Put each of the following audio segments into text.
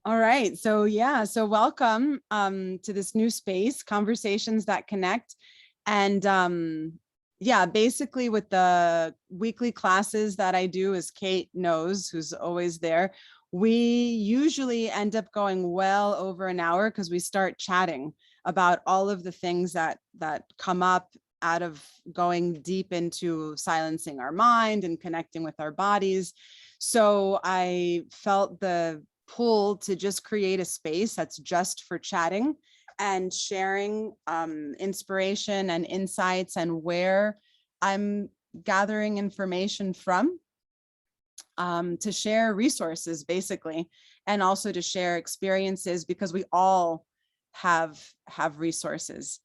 All right. So yeah, so welcome to this new space, Conversations That Connect. And yeah, basically with the weekly classes that I do, as Kate knows, who's always there, we usually end up going well over an hour because we start chatting about all of the things that come up out of going deep into silencing our mind and connecting with our bodies. So I felt the pull to just create a space that's just for chatting and sharing inspiration and insights and where I'm gathering information from, to share resources basically, and also to share experiences, because we all have resources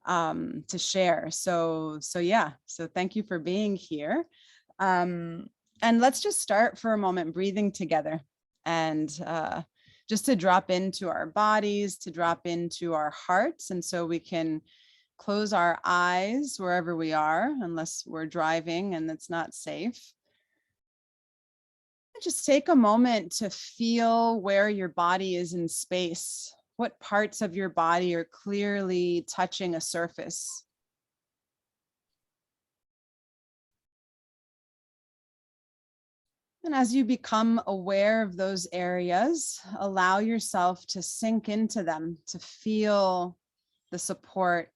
to share. So yeah, so thank you for being here. And let's just start for a moment breathing together, and just to drop into our bodies, to drop into our hearts. And so we can close our eyes wherever we are, unless we're driving and it's not safe. Just take a moment to feel where your body is in space. What parts of your body are clearly touching a surface? And as you become aware of those areas, allow yourself to sink into them, to feel the support.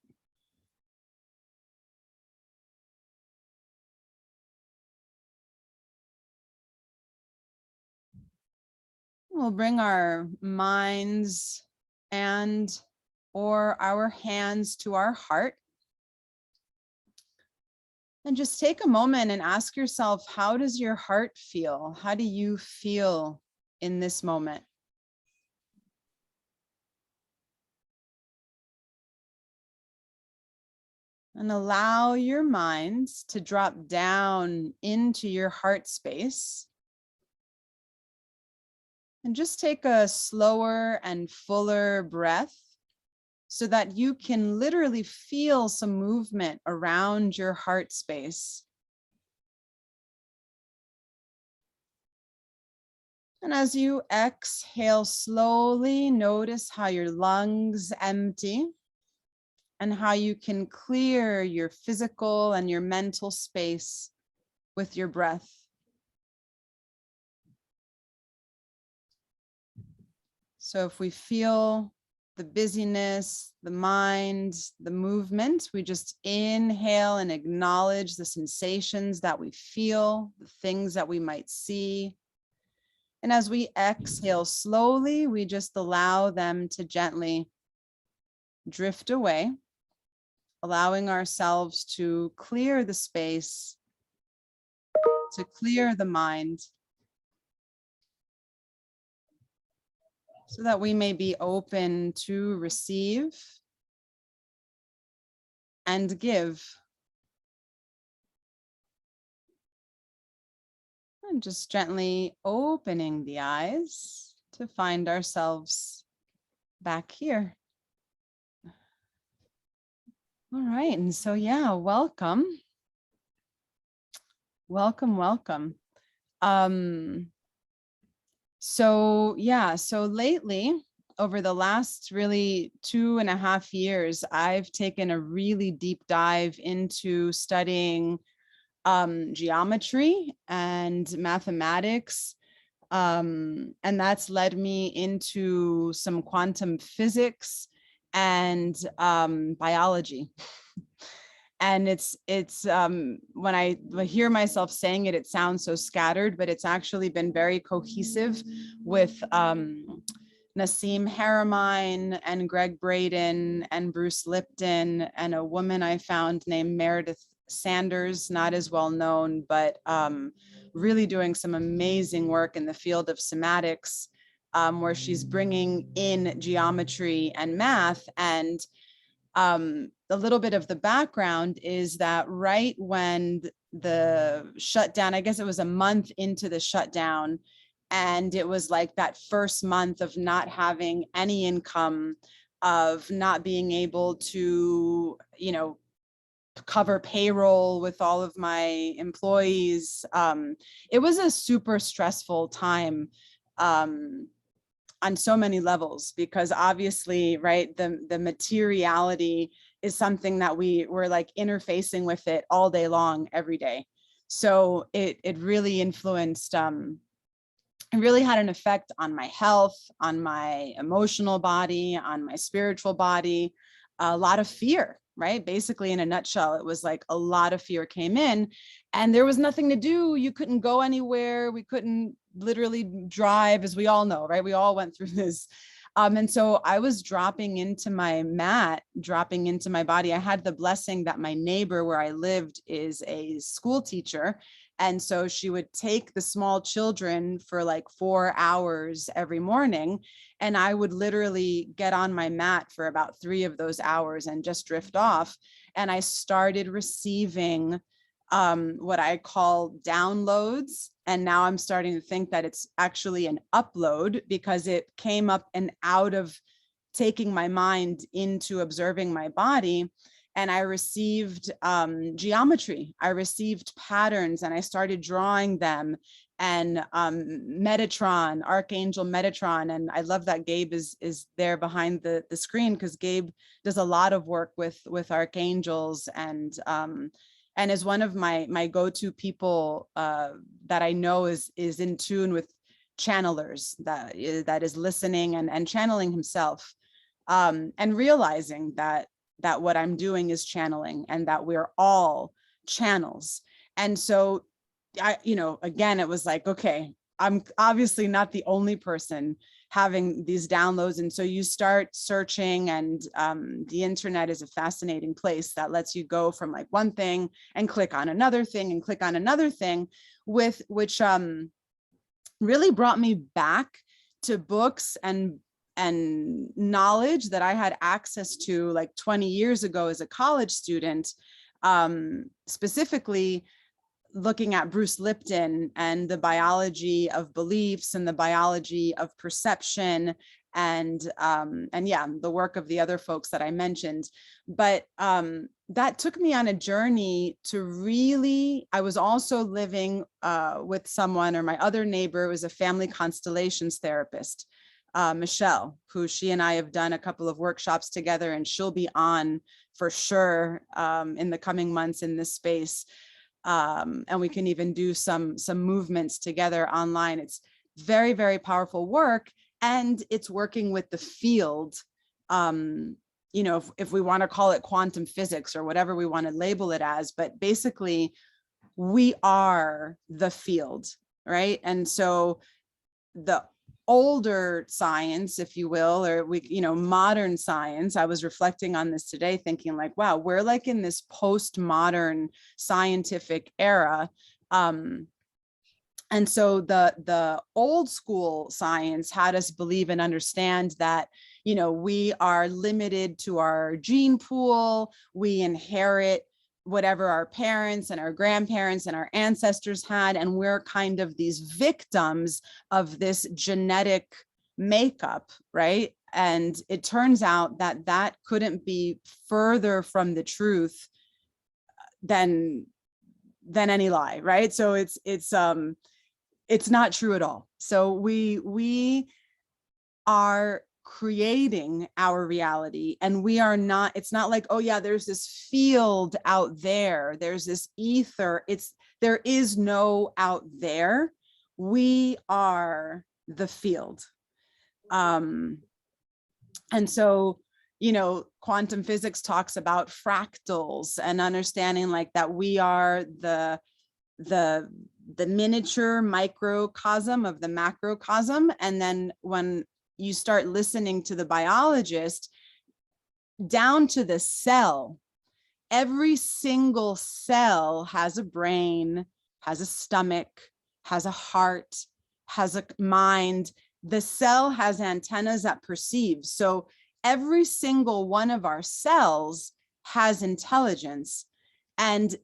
We'll bring our minds and or our hands to our heart. And just take a moment and ask yourself, how does your heart feel? How do you feel in this moment? And allow your mind to drop down into your heart space. And just take a slower and fuller breath so that you can literally feel some movement around your heart space. And as you exhale slowly, notice how your lungs empty and how you can clear your physical and your mental space with your breath. So if we feel the busyness, the mind, the movement, we just inhale and acknowledge the sensations that we feel, the things that we might see. And as we exhale slowly, we just allow them to gently drift away, allowing ourselves to clear the space, to clear the mind, so that we may be open to receive and give. And just gently opening the eyes to find ourselves back here. All right, and so yeah, welcome. Welcome. So yeah, so lately, over the last really 2.5 years, I've taken a really deep dive into studying geometry and mathematics. And that's led me into some quantum physics and biology. And it's when I hear myself saying it, it sounds so scattered, but it's actually been very cohesive with Nassim Haramein and Greg Braden and Bruce Lipton and a woman I found named Meredith Sanders, not as well known, but really doing some amazing work in the field of somatics, where she's bringing in geometry and math. And a little bit of the background is that right when the shutdown, I guess it was a month into the shutdown, and it was like that first month of not having any income, of not being able to, cover payroll with all of my employees. It was a super stressful time. on so many levels, because obviously, right, the materiality is something that we're like interfacing with it all day long, every day. So it really influenced, it really had an effect on my health, on my emotional body, on my spiritual body, a lot of fear, right? Basically, in a nutshell, it was like a lot of fear came in and there was nothing to do. You couldn't go anywhere. We couldn't literally drive, as we all know, right? We all went through this. And so I was dropping into my mat, dropping into my body. I had the blessing that my neighbor where I lived is a school teacher. And so she would take the small children for like 4 hours every morning. And I would literally get on my mat for about 3 of those hours and just drift off. And I started receiving what I call downloads. And now I'm starting to think that it's actually an upload, because it came up and out of taking my mind into observing my body. And I received geometry, I received patterns, and I started drawing them. And Metatron, Archangel Metatron. And I love that Gabe is there behind the screen, because Gabe does a lot of work with archangels, and is one of my go-to people that I know is in tune with channelers, that is listening and channeling himself, and realizing that what I'm doing is channeling, and that we're all channels. And so again, it was like, okay, I'm obviously not the only person having these downloads. And so you start searching, and the internet is a fascinating place that lets you go from like one thing and click on another thing and click on another thing, which really brought me back to books and knowledge that I had access to like 20 years ago as a college student, specifically looking at Bruce Lipton and the biology of beliefs and the biology of perception, and yeah, the work of the other folks that I mentioned. But that took me on a journey to really, I was also living with someone, or my other neighbor was a family constellations therapist, Michelle, who she and I have done a couple of workshops together, and she'll be on for sure in the coming months in this space. And we can even do some movements together online. It's very, very powerful work, and it's working with the field. If we want to call it quantum physics or whatever we want to label it as, but basically we are the field, right? And so the older science, if you will, or modern science, I was reflecting on this today, thinking like, wow, we're like in this postmodern scientific era. And so the old school science had us believe and understand that, we are limited to our gene pool, we inherit whatever our parents and our grandparents and our ancestors had, and we're kind of these victims of this genetic makeup, right? And it turns out that couldn't be further from the truth than any lie, right? So it's not true at all. So we are creating our reality, and we are not, it's not like, oh yeah, there's this field out there, there's this ether. There is no out there. We are the field. And so, quantum physics talks about fractals and understanding like that we are the miniature microcosm of the macrocosm. And then when you start listening to the biologist down to the cell, every single cell has a brain, has a stomach, has a heart, has a mind. The cell has antennas that perceive. So every single one of our cells has intelligence, and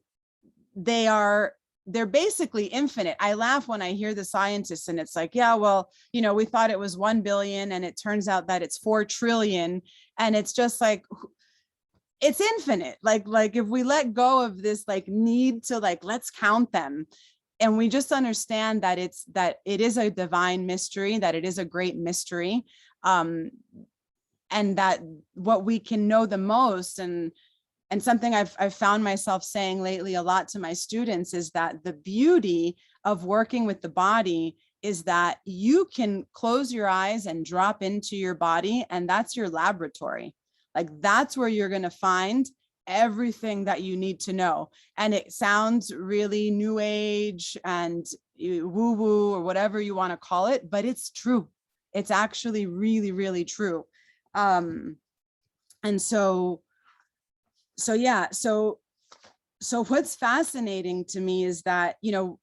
they're basically infinite. I laugh when I hear the scientists, and it's like, yeah, well, we thought it was 1 billion and it turns out that it's 4 trillion. And it's just like, it's infinite. Like if we let go of this, like need to like, let's count them. and we just understand that it is a divine mystery, that it is a great mystery, and that what we can know the most, and something I've found myself saying lately a lot to my students, is that the beauty of working with the body is that you can close your eyes and drop into your body, and that's your laboratory. Like, that's where you're going to find everything that you need to know. And it sounds really new age and woo woo or whatever you want to call it, but it's true. It's actually really, really true. And so yeah, so what's fascinating to me is that, you know,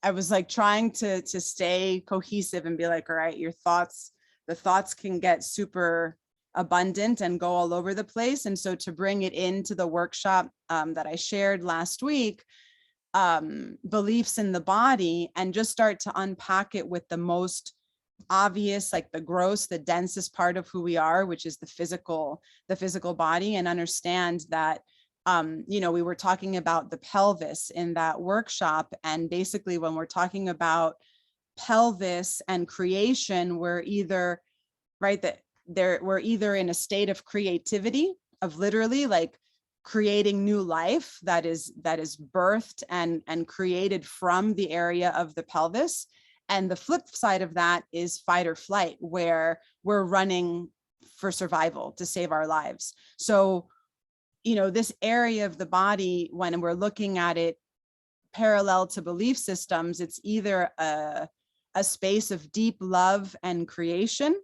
I was like trying to stay cohesive and be like, all right, the thoughts can get super abundant and go all over the place. And so to bring it into the workshop that I shared last week, beliefs in the body, and just start to unpack it with the most obvious, like the gross, the densest part of who we are, which is the physical body, and understand that, you know, we were talking about the pelvis in that workshop. And basically when we're talking about pelvis and creation, we're either, right, that we're either in a state of creativity, of literally like creating new life that is birthed and created from the area of the pelvis. And the flip side of that is fight or flight, where we're running for survival to save our lives. So, you know, this area of the body, when we're looking at it parallel to belief systems, it's either a space of deep love and creation,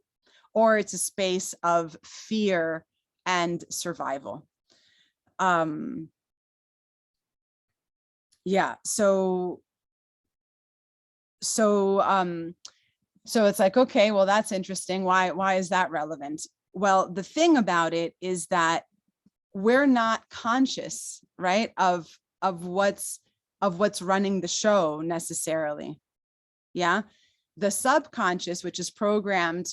or it's a space of fear and survival. Yeah, so it's like, okay, well, that's interesting. Why is that relevant? Well, the thing about it is that we're not conscious, right, of what's running the show necessarily. Yeah, the subconscious, which is programmed,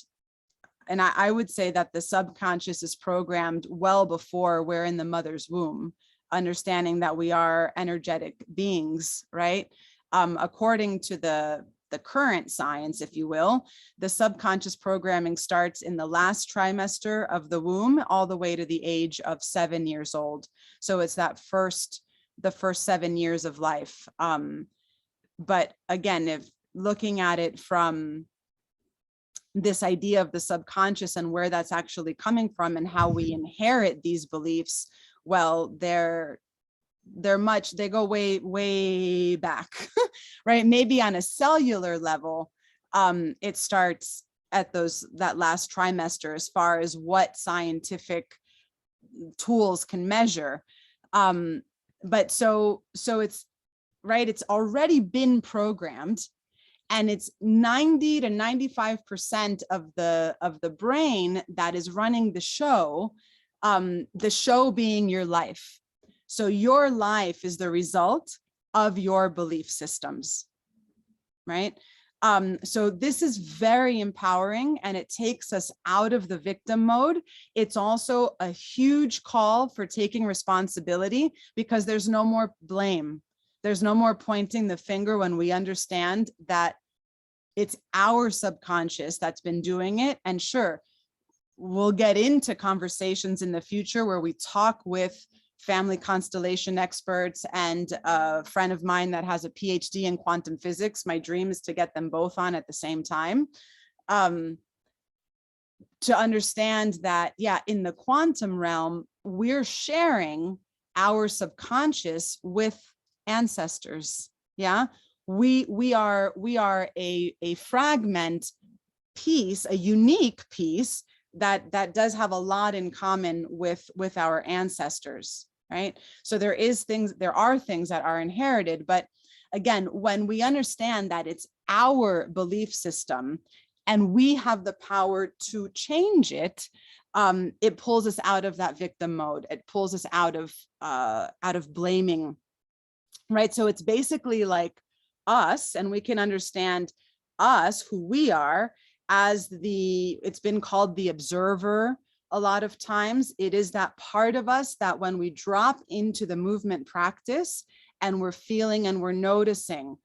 and I would say that the subconscious is programmed well before we're in the mother's womb, understanding that we are energetic beings, right? According to the current science, if you will, the subconscious programming starts in the last trimester of the womb, all the way to the age of 7 years old. So it's the first 7 years of life. But again, if looking at it from this idea of the subconscious and where that's actually coming from and how we inherit these beliefs, well, they go way back, right? Maybe on a cellular level, it starts at that last trimester, as far as what scientific tools can measure. But so it's right, it's already been programmed, and it's 90 to 95% of the brain that is running the show being your life. So your life is the result of your belief systems, right? So this is very empowering, and it takes us out of the victim mode. It's also a huge call for taking responsibility, because there's no more blame. There's no more pointing the finger when we understand that it's our subconscious that's been doing it. And sure, we'll get into conversations in the future where we talk with family constellation experts and a friend of mine that has a PhD in quantum physics. My dream is to get them both on at the same time, to understand that, yeah, in the quantum realm, we're sharing our subconscious with ancestors. Yeah, we are a fragment piece, a unique piece that does have a lot in common with our ancestors, right? So there are things that are inherited, but again, when we understand that it's our belief system and we have the power to change it, it pulls us out of that victim mode. It pulls us out of blaming, right? So it's basically like us, and we can understand us, who we are, as it's been called the observer. A lot of times it is that part of us that when we drop into the movement practice and we're feeling and we're noticing,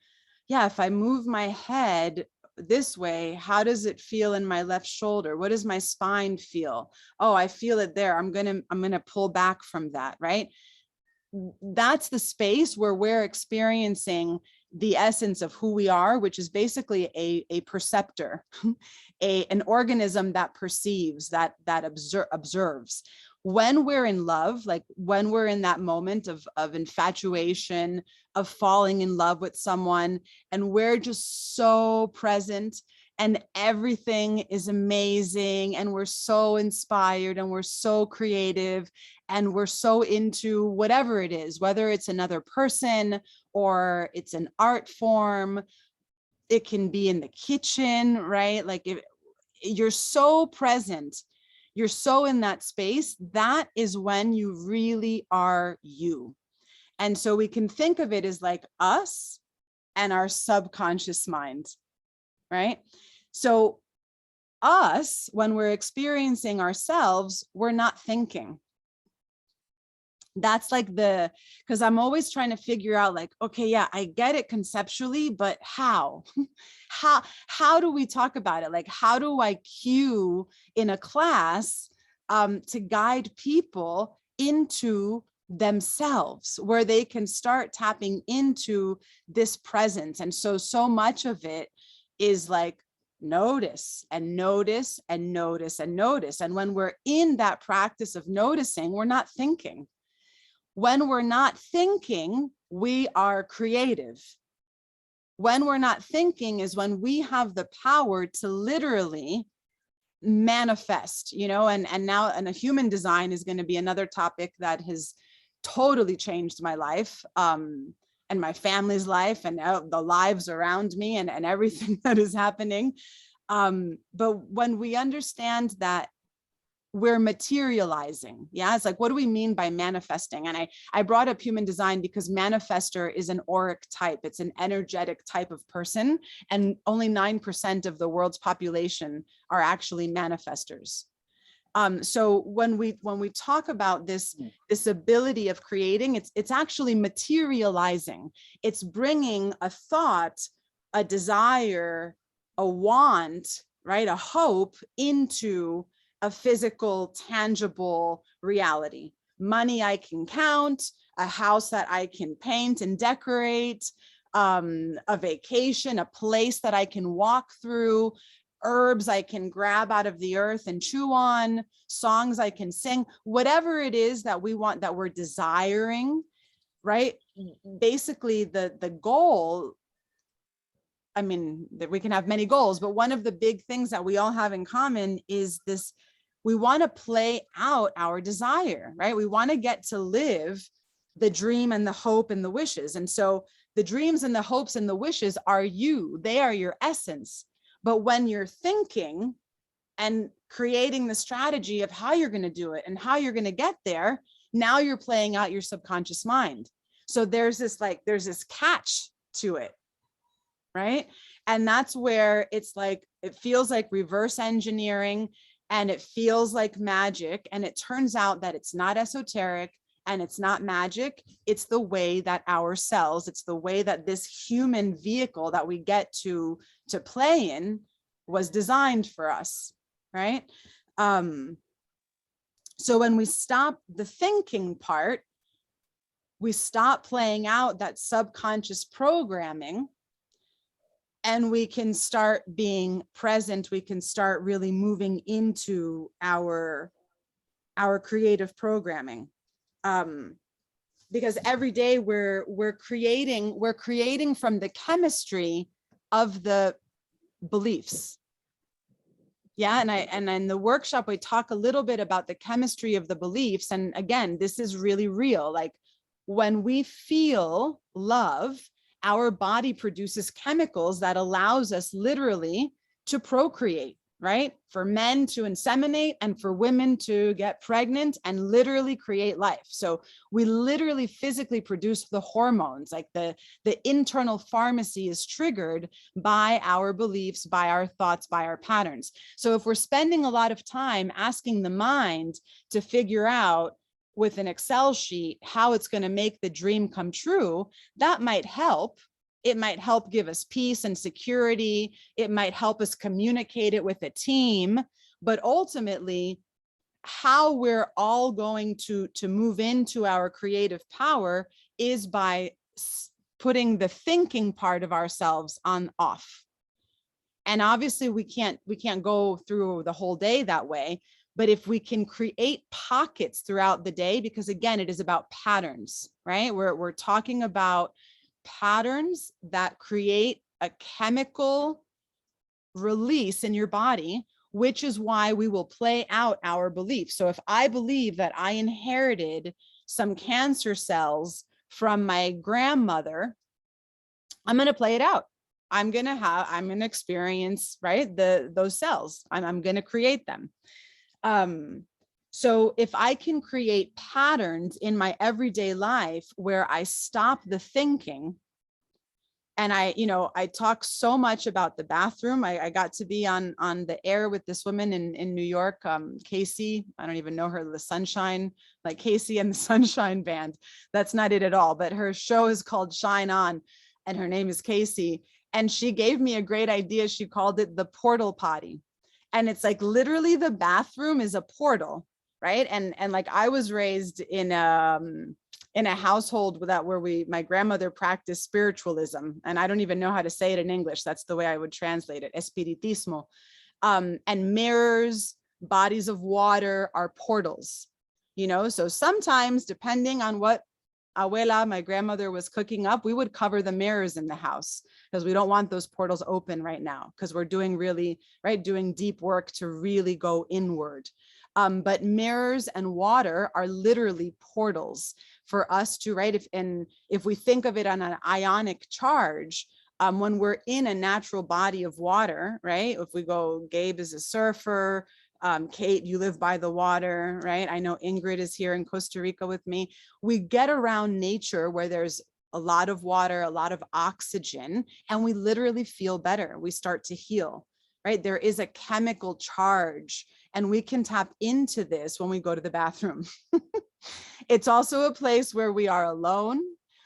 yeah, if I move my head this way, how does it feel in my left shoulder? What does my spine feel? Oh, I feel it there. I'm gonna pull back from that, right? That's the space where we're experiencing the essence of who we are, which is basically a perceptor, an organism that perceives, that observes. When we're in love, like when we're in that moment of infatuation, of falling in love with someone, and we're just so present and everything is amazing and we're so inspired and we're so creative and we're so into whatever it is, whether it's another person or it's an art form, it can be in the kitchen, right? Like if you're so present, you're so in that space, that is when you really are you. And so we can think of it as like us and our subconscious mind, right? So us, when we're experiencing ourselves, we're not thinking. That's like because I'm always trying to figure out like, okay, yeah, I get it conceptually, but how? how do we talk about it? Like, how do I cue in a class to guide people into themselves where they can start tapping into this presence? And so much of it is like notice and notice and notice and notice. And when we're in that practice of noticing, we're not thinking. When we're not thinking, we are creative. When we're not thinking is when we have the power to literally manifest, and now and a human design is going to be another topic that has totally changed my life, and my family's life and the lives around me and everything that is happening. But when we understand that we're materializing. Yeah. It's like, what do we mean by manifesting? And I brought up human design because manifester is an auric type. It's an energetic type of person. And only 9% of the world's population are actually manifestors. So when we talk about this ability of creating, it's actually materializing. It's bringing a thought, a desire, a want, right? A hope into a physical, tangible reality. Money I can count, a house that I can paint and decorate, a vacation, a place that I can walk through, herbs I can grab out of the earth and chew on, songs I can sing, whatever it is that we want, that we're desiring, right? Basically, the goal, I mean, that we can have many goals, but one of the big things that we all have in common is this: we want to play out our desire, right? We want to get to live the dream and the hope and the wishes. And so the dreams and the hopes and the wishes are you, they are your essence. But when you're thinking and creating the strategy of how you're going to do it and how you're going to get there, now you're playing out your subconscious mind. So there's this catch to it, right? And that's where it's like, it feels like reverse engineering and it feels like magic. And it turns out that it's not esoteric and it's not magic. It's the way that our cells, it's the way that this human vehicle that we get to play in was designed for us, right? So when we stop the thinking part, we stop playing out that subconscious programming, and we can start being present. We can start really moving into our creative programming. Because every day we're creating from the chemistry of the beliefs. Yeah, and in the workshop we talk a little bit about the chemistry of the beliefs. And again, this is really real. Like when we feel love, our body produces chemicals that allows us literally to procreate, right? For men to inseminate and for women to get pregnant and literally create life. So we literally physically produce the hormones, like the internal pharmacy is triggered by our beliefs, by our thoughts, by our patterns. So if we're spending a lot of time asking the mind to figure out with an Excel sheet how it's going to make the dream come true, that might help. It might help give us peace and security. It might help us communicate it with a team. But ultimately, how we're all going to move into our creative power is by putting the thinking part of ourselves on off. And obviously we can't go through the whole day that way, but if we can create pockets throughout the day, because again, it is about patterns, right? We're talking about patterns that create a chemical release in your body, which is why we will play out our beliefs. So if I believe that I inherited some cancer cells from my grandmother, I'm going to play it out. I'm going to experience, right, those cells. I'm going to create them. So if I can create patterns in my everyday life where I stop the thinking, and I talk so much about the bathroom. I got to be on the air with this woman in New York, Casey. I don't even know her, the Sunshine, like Casey and the Sunshine Band. That's not it at all. But her show is called Shine On, and her name is Casey. And she gave me a great idea. She called it the portal potty. And it's like literally the bathroom is a portal, right? And like I was raised in a household where my grandmother practiced spiritualism, and I don't even know how to say it in English. That's the way I would translate it, espiritismo. And mirrors, bodies of water are portals, so sometimes depending on what abuela, my grandmother, was cooking up, we would cover the mirrors in the house because we don't want those portals open right now, because we're doing deep work to really go inward. But mirrors and water are literally portals for us to, right? If we think of it on an ionic charge, when we're in a natural body of water, right? If we go, Gabe is a surfer, Kate, you live by the water, right? I know Ingrid is here in Costa Rica with me. We get around nature where there's a lot of water, a lot of oxygen, and we literally feel better. We start to heal, right? There is a chemical charge, and we can tap into this when we go to the bathroom. It's also a place where we are alone.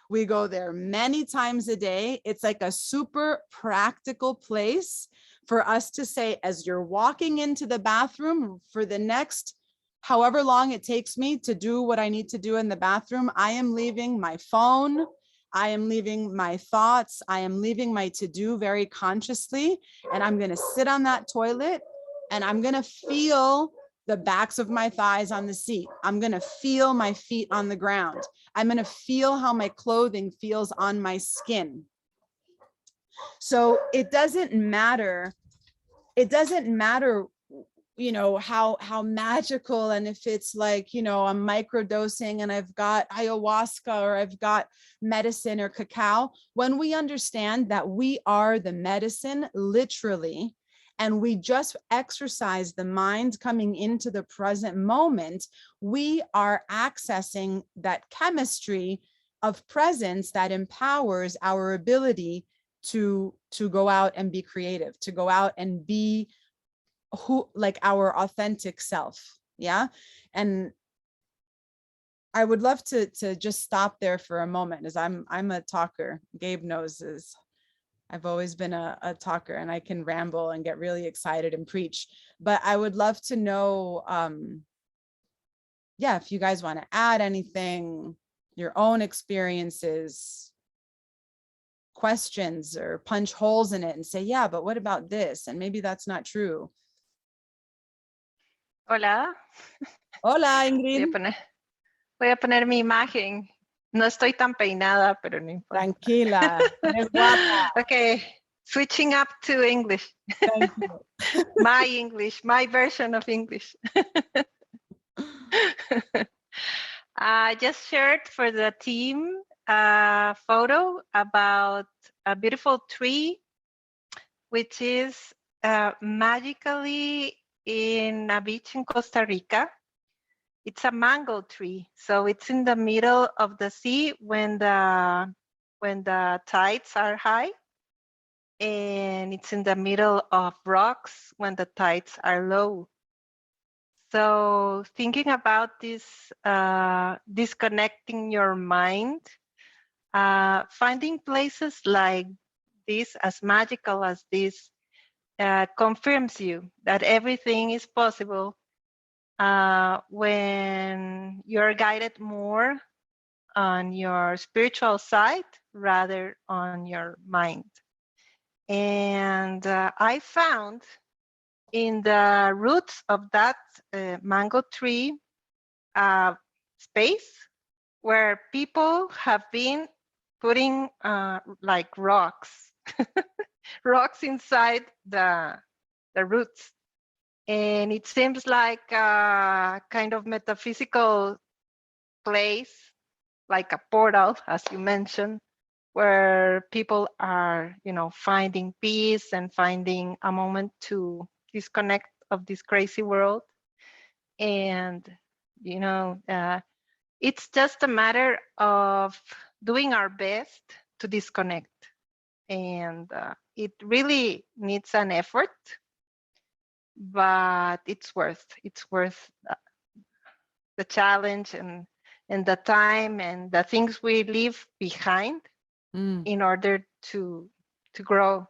We go there many times a day. It's like a super practical place for us to say, as you're walking into the bathroom for the next however long it takes me to do what I need to do in the bathroom, I am leaving my phone. I am leaving my thoughts. I am leaving my to-do very consciously. And I'm going to sit on that toilet and I'm going to feel the backs of my thighs on the seat. I'm going to feel my feet on the ground. I'm going to feel how my clothing feels on my skin. So it doesn't matter, how magical, and if it's like, I'm microdosing and I've got ayahuasca or I've got medicine or cacao. When we understand that we are the medicine, literally, and we just exercise the mind coming into the present moment, we are accessing that chemistry of presence that empowers our ability to go out and be creative, to go out and be like our authentic self. Yeah. And I would love to just stop there for a moment, as I'm a talker. Gabe knows I've always been a talker, and I can ramble and get really excited and preach, but I would love to know, if you guys want to add anything, your own experiences, questions, or punch holes in it and say, yeah, but what about this? And maybe that's not true. Hola. Hola, Ingrid. Voy a poner mi imagen. No estoy tan peinada, pero no importa. Tranquila, eres guapa. Okay, switching up to English. Thank you. My English, my version of English. I just shared for the team a photo about a beautiful tree, which is magically in a beach in Costa Rica. It's a mango tree, so it's in the middle of the sea when the tides are high, and it's in the middle of rocks when the tides are low. So thinking about this, disconnecting your mind finding places like this, as magical as this, confirms you that everything is possible when you're guided more on your spiritual side rather on your mind. And I found in the roots of that mango tree space where people have been putting like rocks, rocks inside the roots. And it seems like a kind of metaphysical place, like a portal, as you mentioned, where people are, finding peace and finding a moment to disconnect of this crazy world. And, it's just a matter of doing our best to disconnect. And it really needs an effort, but it's worth the challenge and the time and the things we leave behind in order to grow.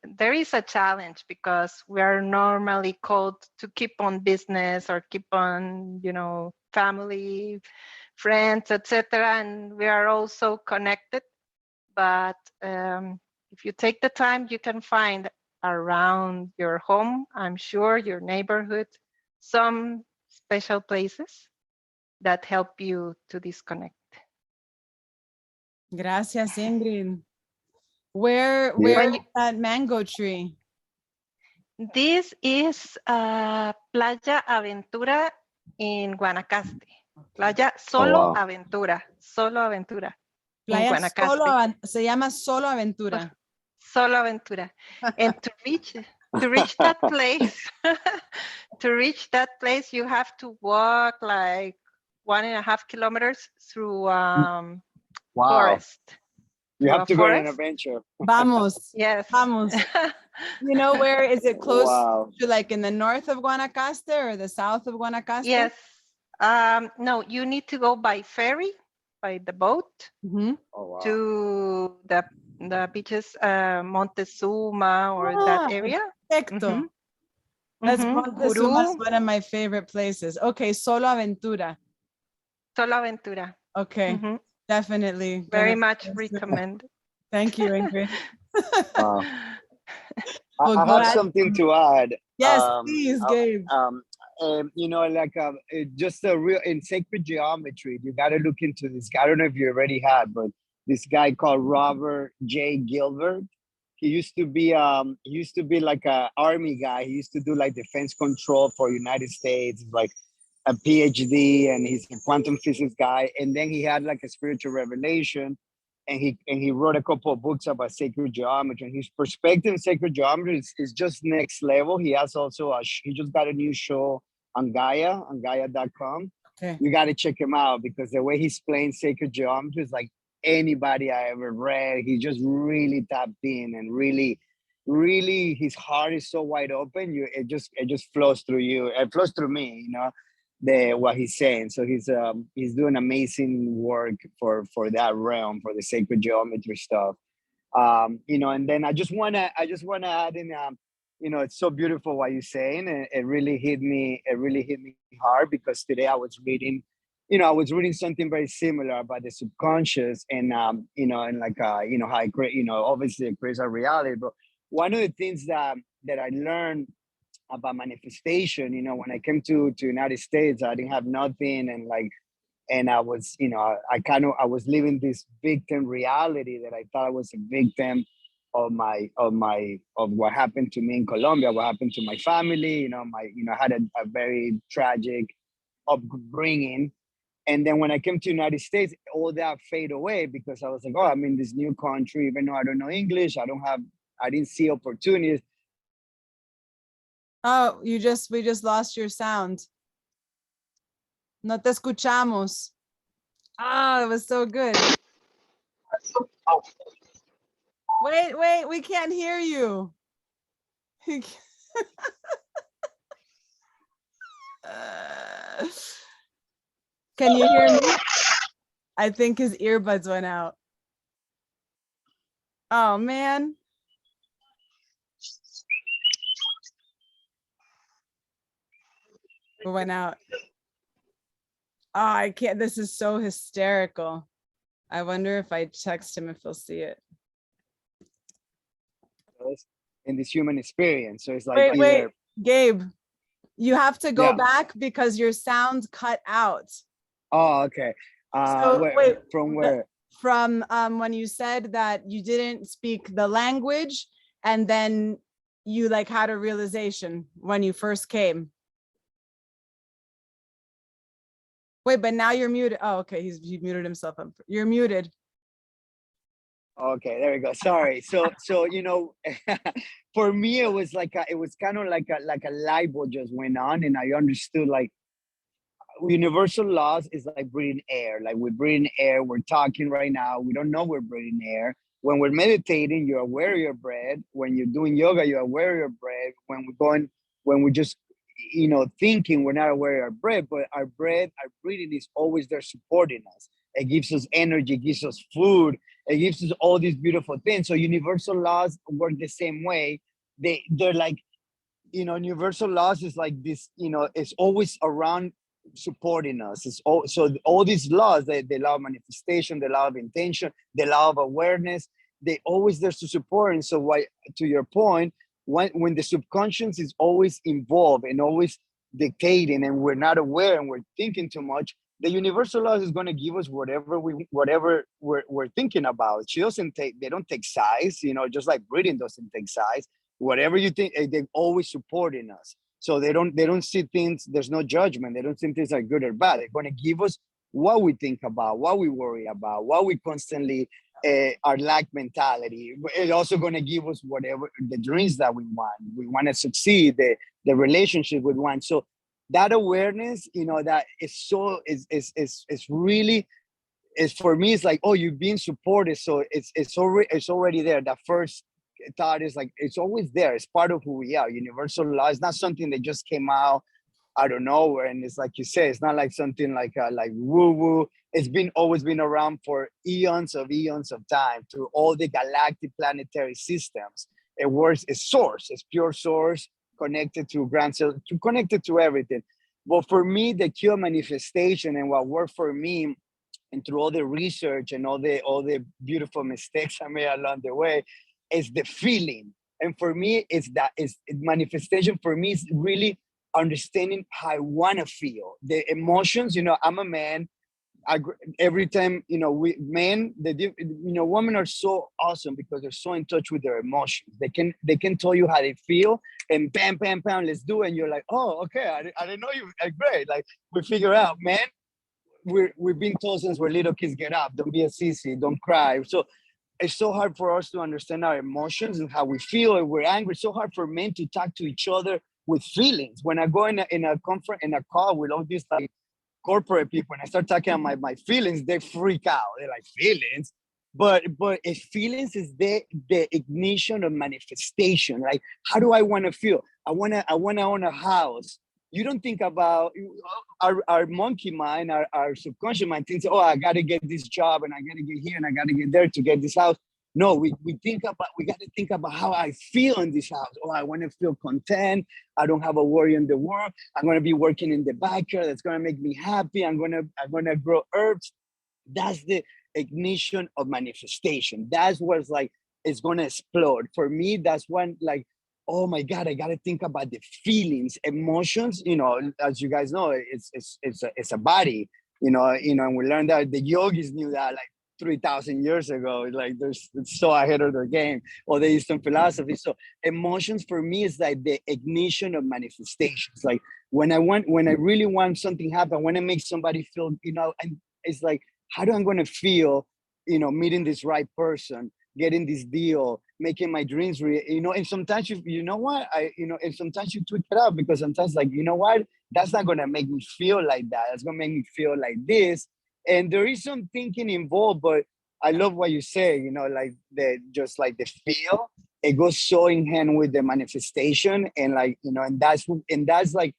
There is a challenge because we are normally called to keep on business or keep on, family, friends, etc. And we are also connected. But if you take the time, you can find around your home, I'm sure, your neighborhood, some special places that help you to disconnect. Gracias, Ingrid. Where is that mango tree? This is Playa Aventura in Guanacaste. Playa Solo Aventura. Solo Aventura. Playa Solo, se llama Solo Aventura. Solo Aventura. And to reach that place, you have to walk like 1.5 kilometers through forest. You have to go on an adventure. Vamos. Yes. Vamos. You know where is it close to, like in the north of Guanacaste or the south of Guanacaste? Yes. No, you need to go by ferry, by the boat, to the beaches, Montezuma or that area. Perfecto. That's Montezuma is one of my favorite places. Okay, Solo Aventura. Solo Aventura. Okay, definitely. Very much recommend. Thank you, Ingrid. I have something to add. Yes, please, Gabe. Just a real in sacred geometry, you got to look into this guy. I don't know if you already had, but this guy called Robert J. Gilbert. He used to be like a army guy. He used to do like defense control for United States, like a PhD, and he's a quantum physics guy. And then he had like a spiritual revelation, and he wrote a couple of books about sacred geometry. And his perspective in sacred geometry is just next level. He has also he just got a new show on Gaia.com. Okay. You got to check him out because the way he's playing sacred geometry is like anybody I ever read. He just really tapped in and really his heart is so wide open. It just flows through you. It flows through me, what he's saying. So he's doing amazing work for that realm, for the sacred geometry stuff. And then I just wanna add in, it's so beautiful what you're saying. And it really hit me hard because today I was reading something very similar about the subconscious and how it create, obviously it creates a reality. But one of the things that I learned about manifestation, when I came to United States, I didn't have nothing, and I was, I was living this victim reality that I thought I was a victim of what happened to me in Colombia, what happened to my family, I had a very tragic upbringing. And then when I came to United States, all that fade away because I was like, oh, I'm in this new country, even though I don't know English, I didn't see opportunities. Oh, we just lost your sound. No te escuchamos. Oh, it was so good. Wait, we can't hear you. Can you hear me? I think his earbuds went out. Oh man. It went out. Oh, I can't. This is so hysterical. I wonder if I text him if he'll see it. In this human experience. So it's like Wait, either, Gabe, you have to go Yeah. back because your sound cut out. oh, okay. So, Where, from where? From when you said that you didn't speak the language and then you like had a realization when you first came. Wait, but now you're muted. Oh, okay. He muted himself. You're muted. Okay, there we go. Sorry. So for me, it was like it was kind of like a light bulb just went on, and I understood like universal laws is like breathing air. Like we're breathing air. We're talking right now. We don't know we're breathing air. When we're meditating, you're aware of your breath. When you're doing yoga, you're aware of your breath. When we're just thinking, we're not aware of our breath, but our breath, our breathing is always there supporting us. It gives us energy, it gives us food, it gives us all these beautiful things. So universal laws work the same way. They're like, universal laws is like this, it's always around supporting us. So all these laws, the law of manifestation, the law of intention, the law of awareness, they always there to support. And so why, to your point, when the subconscious is always involved and always dictating and we're not aware and we're thinking too much, the universal laws is going to give us whatever we're thinking about. They don't take size, just like breathing doesn't take size. Whatever you think, they're always supporting us. So they don't see things, there's no judgment. They don't think things are good or bad. They're going to give us what we think about, what we worry about, what we constantly our lack mentality. It's also going to give us whatever the dreams that we want. We want to succeed, the relationship we want. So that awareness, that is really, is for me, it's like, oh, you're being supported. So it's already there. That first thought is like, it's always there. It's part of who we are. Universal law is not something that just came out don't know. And it's like you say, it's not like something like woo woo. It's always been around for eons of time through all the galactic planetary systems. It works. It's source. It's pure source connected to connected to everything. But for me, the key of manifestation and what worked for me, and through all the research and all the beautiful mistakes I made along the way, is the feeling. And for me, manifestation. For me, is really understanding how I want to feel the emotions. I'm a man. Every time, women are so awesome because they're so in touch with their emotions. They can tell you how they feel, and bam, bam, bam, let's do it. And you're like, oh, okay, I didn't know you. Great, like we figure out, man. We've been told since we're little kids, get up, don't be a sissy, don't cry. So it's so hard for us to understand our emotions and how we feel. And we're angry. It's so hard for men to talk to each other with feelings. When I go in a conference, in a call with all these like corporate people, and I start talking about my feelings, they freak out. They're like, feelings? But if feelings is the ignition of manifestation. Like, how do I want to feel? I wanna own a house. You don't think about our monkey mind, our subconscious mind thinks, oh, I got to get this job and I got to get here and I got to get there to get this house. No, we got to think about how I feel in this house. Oh, I want to feel content. I don't have a worry in the world. I'm going to be working in the backyard. That's going to make me happy. I'm going to grow herbs. That's the ignition of manifestation. That's what's like, it's going to explode. For me, that's when like, oh my God, I got to think about the feelings, emotions. As you guys know, it's a body. And we learned that the yogis knew that like 3,000 years ago. Like it's so ahead of their game, or the Eastern philosophy. So emotions for me is like the ignition of manifestations. Like when I really want something to happen, when I make somebody feel, and it's like, how do I going to feel, meeting this right person, getting this deal, making my dreams real, and sometimes and sometimes you tweak it out because sometimes like, what, that's not going to make me feel like that. That's going to make me feel like this. And there is some thinking involved, but I love what you say, like just like the feel, it goes so in hand with the manifestation. And like, and that's like,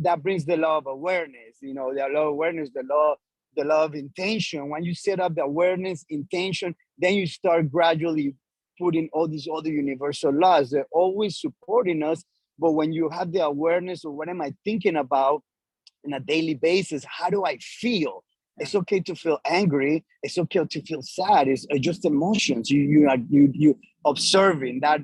that brings the law of awareness, the law of awareness, the the law of intention. When you set up the awareness, intention, then you start gradually putting all these other universal laws. They're always supporting us. But when you have the awareness of what am I thinking about on a daily basis, how do I feel? It's okay to feel angry. It's okay to feel sad. It's just emotions. You observing that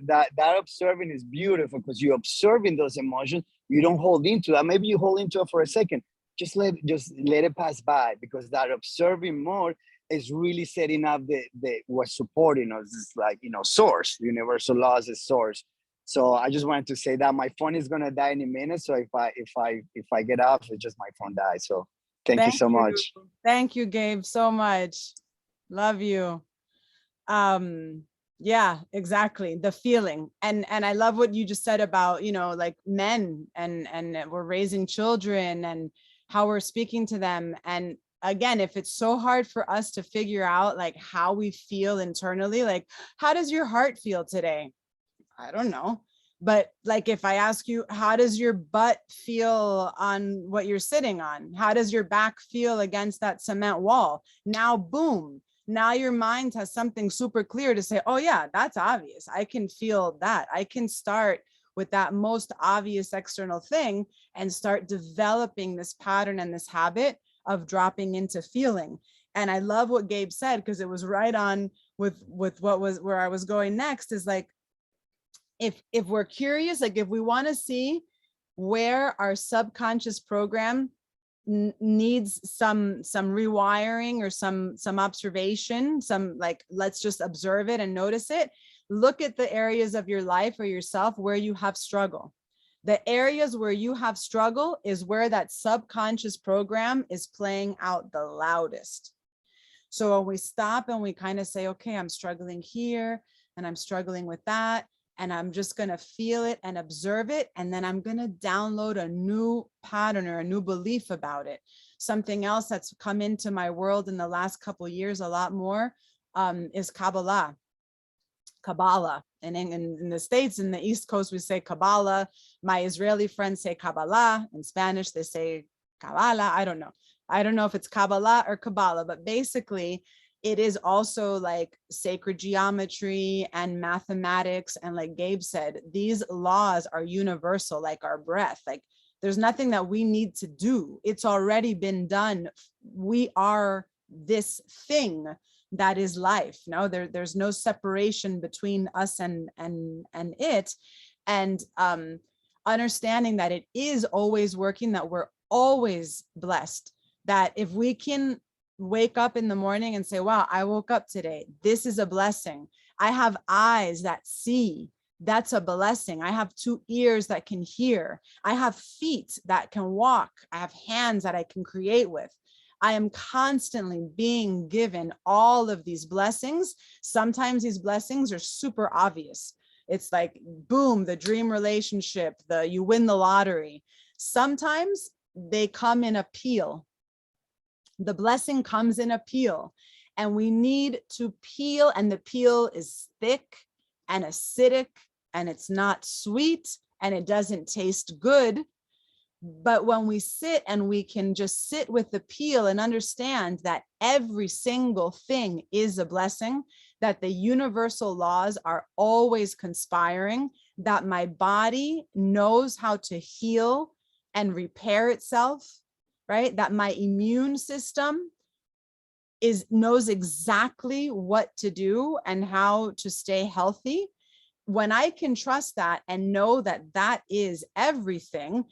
observing is beautiful because you're observing those emotions. You don't hold into that. Maybe you hold into it for a second. Just let it pass by, because that observing more is really setting up the what's supporting us. It's like, source, universal laws is source. So I just wanted to say that my phone is gonna die in a minute. So if I get off, it's just my phone dies. So thank you so much. Thank you, Gabe, so much. Love you. Yeah, exactly. The feeling. And I love what you just said about, like men and we're raising children and how we're speaking to them. And again, if it's so hard for us to figure out like how we feel internally, like, how does your heart feel today? I don't know. But like, if I ask you, how does your butt feel on what you're sitting on? How does your back feel against that cement wall? Now, boom, now your mind has something super clear to say, oh yeah, that's obvious. I can feel that. I can start with that most obvious external thing and start developing this pattern and this habit of dropping into feeling. And I love what Gabe said, because it was right on with what was where I was going next, is like, if we're curious, like if we want to see where our subconscious program needs some rewiring or some observation, some like, let's just observe it and notice it. Look at the areas of your life or yourself where you have struggle. The areas where you have struggle is where that subconscious program is playing out the loudest. So when we stop and we kind of say, okay, I'm struggling here and I'm struggling with that, and I'm just going to feel it and observe it. And then I'm going to download a new pattern or a new belief about it. Something else that's come into my world in the last couple of years a lot more is Kabbalah. And in the States, in the East Coast, we say Kabbalah. My Israeli friends say Kabbalah. In Spanish, they say Kabbalah. I don't know if it's Kabbalah or Kabbalah, but basically it is also like sacred geometry and mathematics. And like Gabe said, these laws are universal, like our breath. Like there's nothing that we need to do. It's already been done. We are this thing that is life. No, there's no separation between us and it. And understanding that it is always working, that we're always blessed, that if we can wake up in the morning and say, wow, I woke up today. This is a blessing. I have eyes that see. That's a blessing. I have 2 ears that can hear. I have feet that can walk. I have hands that I can create with. I am constantly being given all of these blessings. Sometimes these blessings are super obvious. It's like, boom, the dream relationship, you win the lottery. Sometimes they come in a peel. The blessing comes in a peel, and we need to peel, and the peel is thick and acidic, and it's not sweet, and it doesn't taste good. But when we sit and we can just sit with the peel and understand that every single thing is a blessing, that the universal laws are always conspiring, that my body knows how to heal and repair itself, right? That my immune system knows exactly what to do and how to stay healthy. When I can trust that and know that that is everything,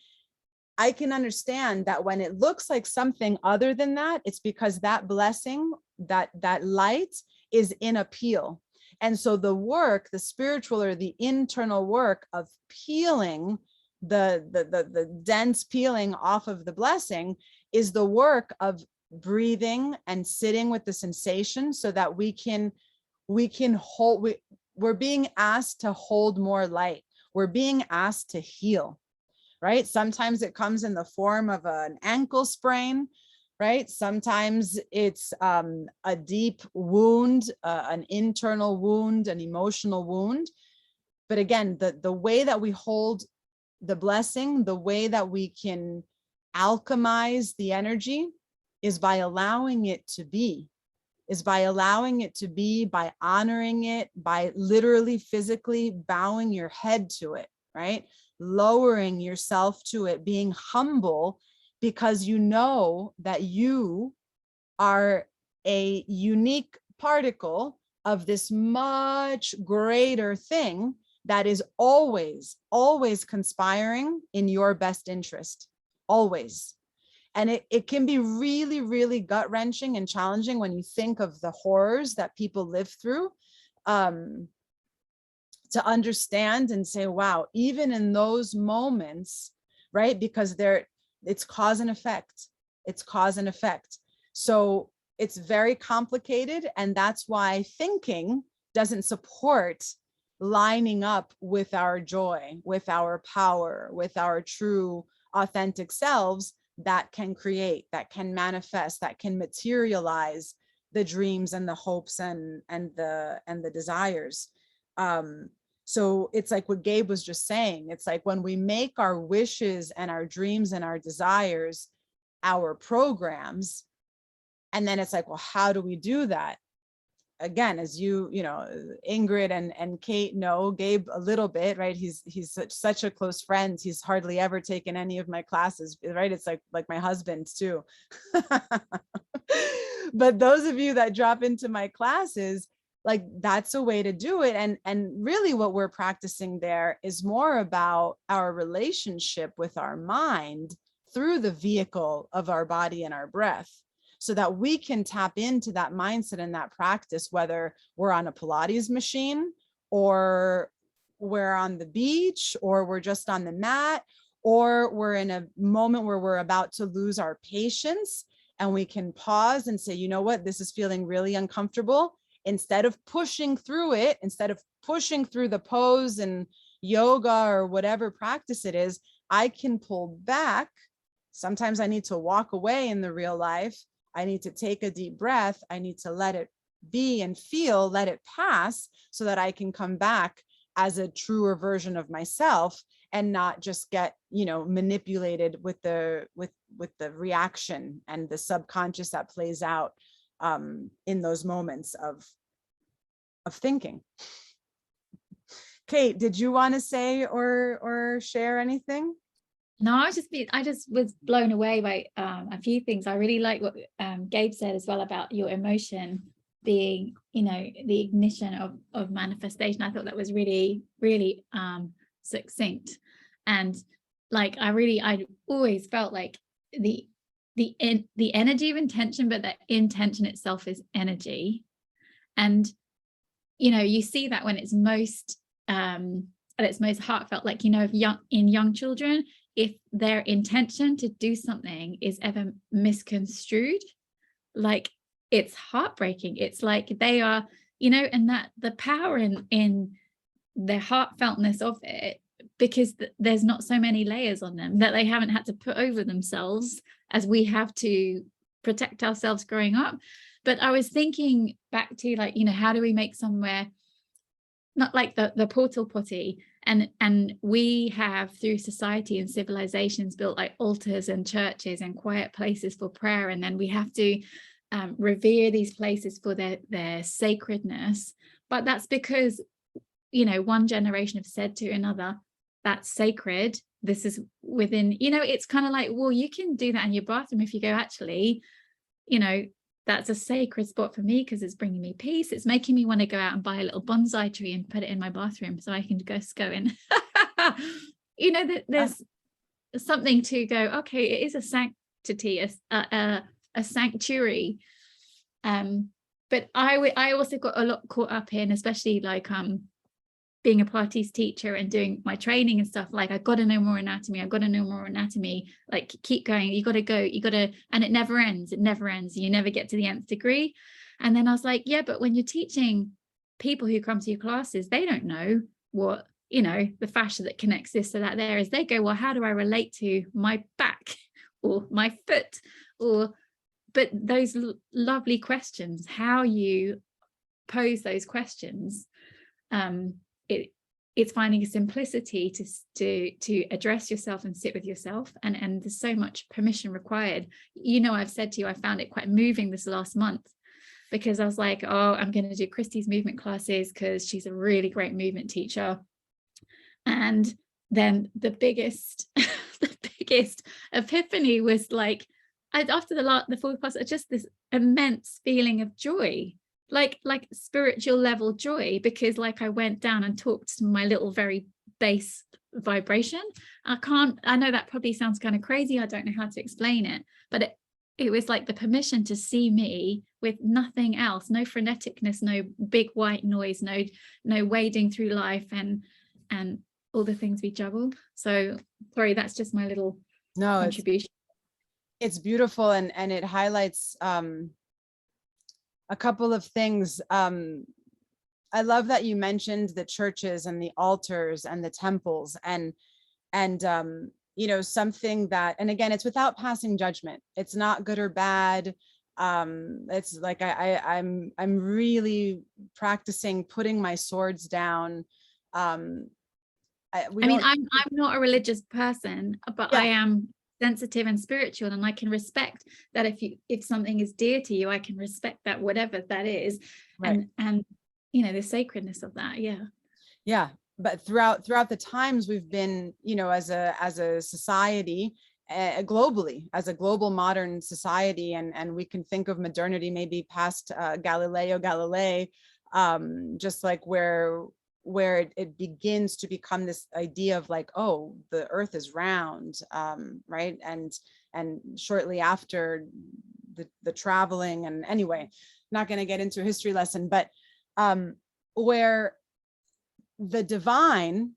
I can understand that when it looks like something other than that, it's because that blessing, that light is in a peel. And so the work, the spiritual or the internal work of peeling the dense peeling off of the blessing is the work of breathing and sitting with the sensation, so that we can hold, we're being asked to hold more light. We're being asked to heal, right? Sometimes it comes in the form of an ankle sprain, right? Sometimes it's a deep wound, an internal wound, an emotional wound. But again, the way that we hold the blessing, the way that we can alchemize the energy is by allowing it to be, by honoring it, by literally physically bowing your head to it, right? Lowering yourself to it, being humble, because you know that you are a unique particle of this much greater thing that is always, always conspiring in your best interest, always. And it can be really, really gut-wrenching and challenging when you think of the horrors that people live through, to understand and say, wow, even in those moments, right? Because it's cause and effect. It's cause and effect. So it's very complicated. And that's why thinking doesn't support lining up with our joy, with our power, with our true authentic selves that can create, that can manifest, that can materialize the dreams and the hopes and the desires. So it's like what Gabe was just saying. It's like when we make our wishes and our dreams and our desires our programs, and then it's like, well, how do we do that? Again, as you know, Ingrid and Kate know Gabe a little bit, right? He's such a close friend. He's hardly ever taken any of my classes, right? It's like my husband too. But those of you that drop into my classes, like that's a way to do it. And really what we're practicing there is more about our relationship with our mind through the vehicle of our body and our breath, so that we can tap into that mindset and that practice, whether we're on a Pilates machine or we're on the beach or we're just on the mat, or we're in a moment where we're about to lose our patience and we can pause and say, you know what, this is feeling really uncomfortable. Instead of pushing through it, instead of pushing through the pose and yoga or whatever practice it is, I can pull back. Sometimes I need to walk away in the real life. I need to take a deep breath. I need to let it be and feel, let it pass, so that I can come back as a truer version of myself and not just get, manipulated with the reaction and the subconscious that plays out in those moments of thinking. Kate, did you want to say or share anything? No, I just was blown away by a few things. I really like what Gabe said as well about your emotion being, the ignition of manifestation. I thought that was really, really succinct. And like, I always felt like the energy of intention, but that intention itself is energy. And, you see that when it's most, at its most heartfelt, like, in young children, if their intention to do something is ever misconstrued, like it's heartbreaking. It's like they are, and that the power in their heartfeltness of it, because there's not so many layers on them that they haven't had to put over themselves as we have to protect ourselves growing up. But I was thinking back to, like, how do we make somewhere not like the portal potty, and we have, through society and civilizations, built like altars and churches and quiet places for prayer, and then we have to revere these places for their sacredness. But that's because one generation have said to another, that's sacred, this is within, it's kind of like, well, you can do that in your bathroom if you go, actually, that's a sacred spot for me because it's bringing me peace. It's making me want to go out and buy a little bonsai tree and put it in my bathroom so I can go in. There's something to go, okay, it is a sanctity, a sanctuary. But I also got a lot caught up in, especially like being a Pilates teacher and doing my training and stuff, like I got to know more anatomy, like keep going, you got to, and it never ends, you never get to the nth degree. And then I was like, yeah, but when you're teaching people who come to your classes, they don't know what, the fascia that connects this to that there is. They go, well, how do I relate to my back or my foot? But those lovely questions, how you pose those questions, it's finding a simplicity to address yourself and sit with yourself, and there's so much permission required. I've said to you, I found it quite moving this last month, because I was like, oh, I'm going to do Christy's movement classes because she's a really great movement teacher. And then the biggest the biggest epiphany was like, after the fourth class, just this immense feeling of joy, like spiritual level joy, because like I went down and talked to my little very base vibration. I know that probably sounds kind of crazy. I don't know how to explain it, but it was like the permission to see me with nothing else, no freneticness, no big white noise, no wading through life and all the things we juggle. So sorry, that's just my little contribution. It's beautiful, and it highlights a couple of things. I love that you mentioned the churches and the altars and the temples, and something that, and again, it's without passing judgment. It's not good or bad. It's like I'm really practicing putting my swords down. I'm not a religious person, but I am sensitive and spiritual, and I can respect that if something is dear to you, I can respect that, whatever that is, right. and the sacredness of that. But throughout the times we've been, as a society, globally, as a global modern society, and we can think of modernity maybe past Galileo Galilei, just like where it begins to become this idea of like, oh, the earth is round, right? And shortly after the traveling, and anyway, not going to get into a history lesson, but where the divine,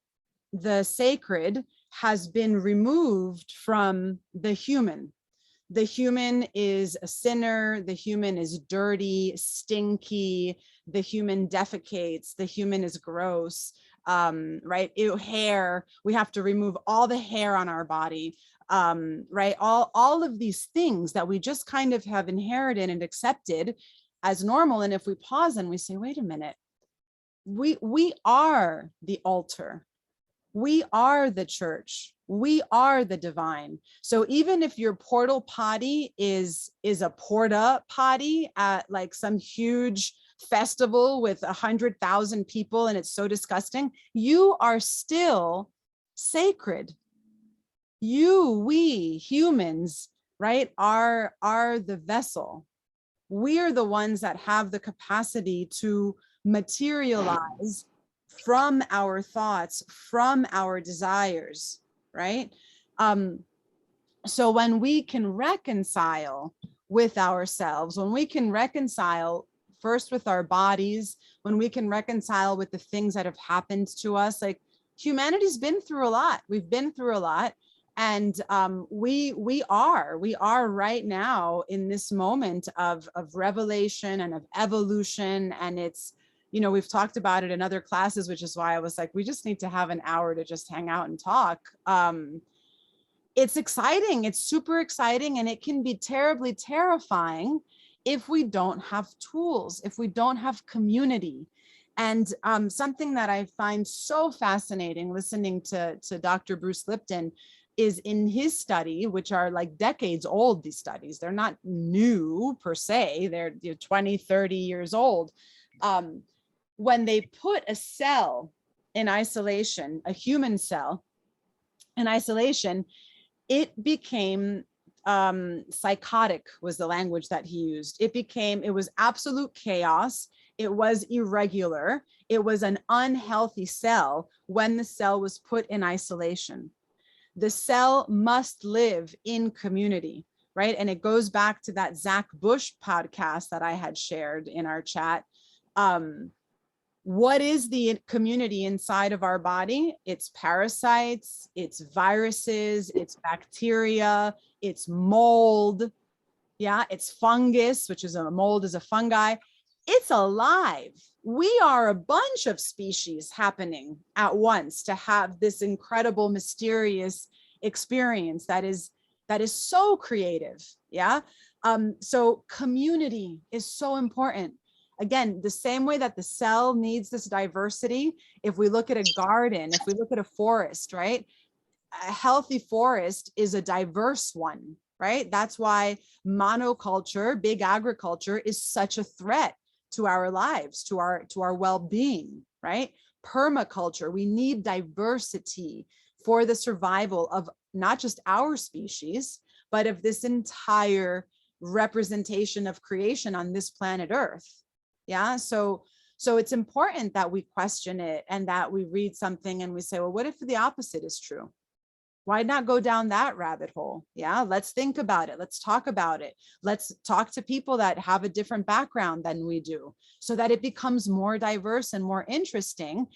the sacred, has been removed from the human. The human is a sinner, the human is dirty, stinky, the human defecates, the human is gross, right? Ew, hair, we have to remove all the hair on our body, right? All of these things that we just kind of have inherited and accepted as normal. And if we pause and we say, wait a minute, we are the altar. We are the church. We are the divine. So even if your portal potty is a porta potty at like some huge festival with 100,000 people and it's so disgusting, you are still sacred. We humans, right, are the vessel. We are the ones that have the capacity to materialize from our thoughts, from our desires, right? So when we can reconcile with ourselves, when we can reconcile first with our bodies, when we can reconcile with the things that have happened to us, like humanity's been through a lot. We've been through a lot. And we are right now in this moment of revelation and of evolution. And it's, we've talked about it in other classes, which is why I was like, we just need to have an hour to just hang out and talk. It's exciting. It's super exciting. And it can be terribly terrifying if we don't have tools, if we don't have community. And something that I find so fascinating listening to Dr. Bruce Lipton is in his study, which are like decades old, these studies, they're not new per se, they're 20, 30 years old. When they put a cell in isolation, a human cell in isolation, it became psychotic was the language that he used. It was absolute chaos. It was irregular. It was an unhealthy cell when the cell was put in isolation. The cell must live in community, right? And it goes back to that Zach Bush podcast that I had shared in our chat. What is the community inside of our body? It's parasites, it's viruses, it's bacteria, it's mold. Yeah, it's fungus, which is mold is a fungi. It's alive. We are a bunch of species happening at once to have this incredible, mysterious experience that is so creative. Yeah. So community is so important. Again, the same way that the cell needs this diversity, if we look at a garden, if we look at a forest, right? A healthy forest is a diverse one, right? That's why monoculture, big agriculture, is such a threat to our lives, to our well-being, right? Permaculture, we need diversity for the survival of not just our species, but of this entire representation of creation on this planet Earth. Yeah, so it's important that we question it and that we read something and we say, well, what if the opposite is true? Why not go down that rabbit hole? Yeah, let's think about it. Let's talk about it. Let's talk to people that have a different background than we do so that it becomes more diverse and more interesting.